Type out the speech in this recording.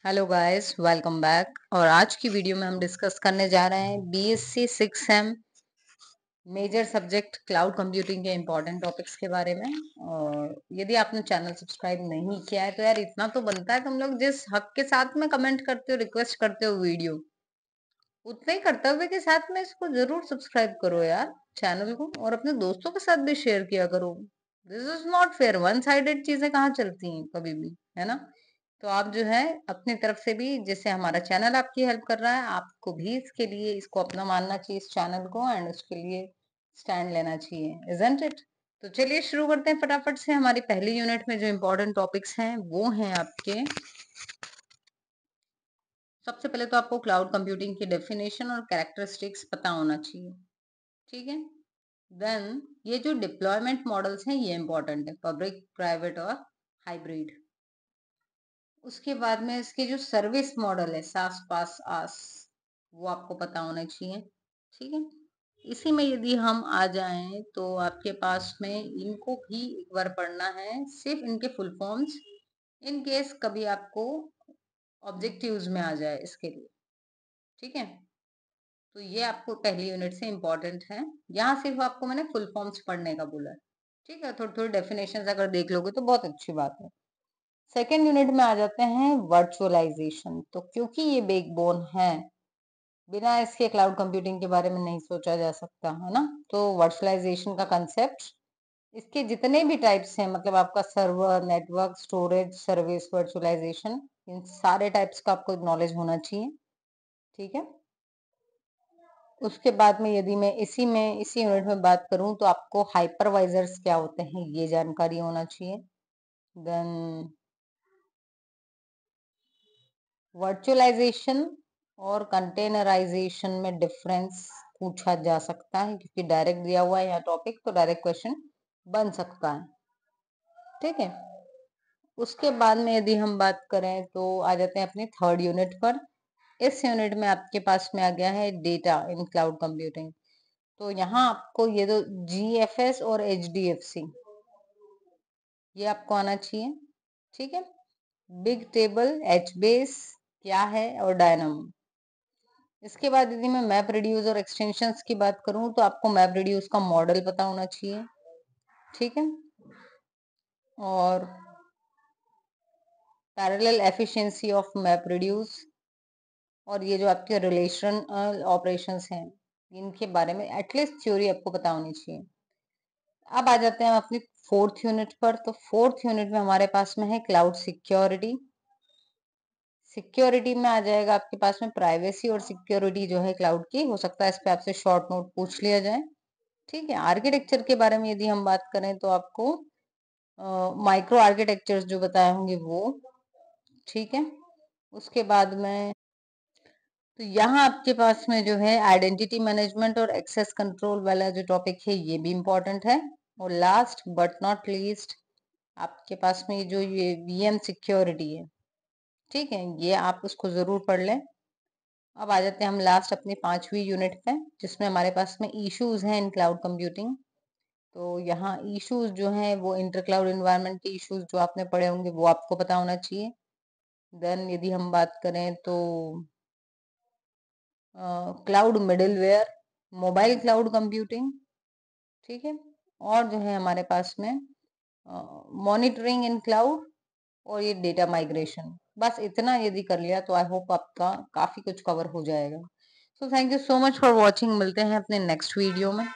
Hello guys, welcome back. और आज की वीडियो में हम डिस्कस करने जा रहे हैं BSc 6 major subject cloud computing के इम्पोर्टेंट टॉपिक्स के बारे में। और यदि आपने चैनल सब्सक्राइब नहीं किया है तो यार इतना तो बनता है, तुम लोग जिस हक के साथ में कमेंट करते हो, रिक्वेस्ट करते हो वीडियो, उतने ही कर्तव्य के साथ में इसको जरूर सब्सक्राइब करो यार चैनल को, और अपने दोस्तों के साथ भी शेयर किया करो। This is not fair, one sided चीजें कहाँ चलती हैं कभी भी, है ना। तो आप जो है अपनी तरफ से भी, जैसे हमारा चैनल आपकी हेल्प कर रहा है, आपको भी इसके लिए इसको अपना मानना चाहिए, इस चैनल को, एंड उसके लिए स्टैंड लेना चाहिए, इजंट इट। तो चलिए शुरू करते हैं फटाफट से। हमारी पहली यूनिट में जो इम्पोर्टेंट टॉपिक्स हैं वो हैं आपके, सबसे पहले तो आपको क्लाउड कंप्यूटिंग की डेफिनेशन और कैरेक्टरिस्टिक्स पता होना चाहिए, ठीक है। देन ये जो डिप्लॉयमेंट मॉडल्स हैं ये इंपॉर्टेंट है, पब्लिक, प्राइवेट और हाइब्रिड। उसके बाद में इसके जो सर्विस मॉडल है, सास पास आस, वो आपको पता होना चाहिए, ठीक है। इसी में यदि हम आ जाएं तो आपके पास में इनको भी एक बार पढ़ना है, सिर्फ इनके फुल फॉर्म्स, इन केस कभी आपको ऑब्जेक्टिव्स में आ जाए इसके लिए, ठीक है। तो ये आपको पहली यूनिट से इम्पोर्टेंट है। यहाँ सिर्फ आपको मैंने फुल फॉर्म्स पढ़ने का बोला है, ठीक है। थोड़ी थोड़ी डेफिनेशंस अगर देख लोगे तो बहुत अच्छी बात है। सेकेंड यूनिट में आ जाते हैं वर्चुअलाइजेशन। तो क्योंकि ये बैकबोन है, बिना इसके क्लाउड कंप्यूटिंग के बारे में नहीं सोचा जा सकता, है ना। तो वर्चुअलाइजेशन का कंसेप्ट, इसके जितने भी टाइप्स हैं, मतलब आपका server, network, storage, service, virtualisation, इन सारे टाइप्स का आपको नॉलेज होना चाहिए, ठीक है। उसके बाद में यदि मैं इसी यूनिट में बात करूं तो आपको हाइपरवाइजर्स क्या होते हैं ये जानकारी होना चाहिए। देन वर्चुअलाइजेशन और कंटेनराइजेशन में डिफरेंस पूछा जा सकता है, क्योंकि डायरेक्ट दिया हुआ है यहाँ टॉपिक, तो डायरेक्ट क्वेश्चन बन सकता है, ठीक है। उसके बाद में यदि हम बात करें तो आ जाते हैं अपनी थर्ड यूनिट पर। इस यूनिट में आपके पास में आ गया है डेटा इन क्लाउड कंप्यूटिंग। तो यहाँ आपको ये दो GFS और HDFC, ये आपको आना चाहिए, ठीक है। बिग टेबल, HBase क्या है, और डायनामो। इसके बाद यदि मैं मैप रिड्यूस और एक्सटेंशंस की बात करूं तो आपको मैप रिड्यूस का मॉडल पता होना चाहिए, ठीक है। और parallel efficiency of map reduce, और ये जो आपके रिलेशन ऑपरेशंस हैं, इनके बारे में एटलीस्ट थ्योरी आपको पता होनी चाहिए। अब आ जाते हैं हम अपनी फोर्थ यूनिट पर। तो फोर्थ यूनिट में हमारे पास में है क्लाउड सिक्योरिटी। सिक्योरिटी में आ जाएगा आपके पास में प्राइवेसी और सिक्योरिटी जो है क्लाउड की, हो सकता है इस पे आपसे शॉर्ट नोट पूछ लिया जाए, ठीक है। आर्किटेक्चर के बारे में यदि हम बात करें तो आपको माइक्रो आर्किटेक्चर्स जो बताए होंगे वो, ठीक है। उसके बाद में तो यहाँ आपके पास में जो है आइडेंटिटी मैनेजमेंट और एक्सेस कंट्रोल वाला जो टॉपिक है ये भी इम्पोर्टेंट है। और लास्ट बट नॉट लीस्ट आपके पास में जो ये VM सिक्योरिटी है, ठीक है, ये आप उसको जरूर पढ़ लें। अब आ जाते हैं हम लास्ट अपनी पांचवी यूनिट पे, जिसमें हमारे पास में इश्यूज हैं इन क्लाउड कंप्यूटिंग। तो यहाँ इश्यूज जो हैं वो इंटर क्लाउड इन्वायरमेंट के इश्यूज जो आपने पढ़े होंगे वो आपको पता होना चाहिए। देन यदि हम बात करें तो cloud middleware, mobile cloud computing, ठीक है। और जो है हमारे पास में मॉनिटरिंग इन क्लाउड, और ये डेटा माइग्रेशन। बस इतना यदि कर लिया तो आई होप आपका काफी कुछ कवर हो जाएगा। So thank you so much for watching. मिलते हैं अपने नेक्स्ट वीडियो में।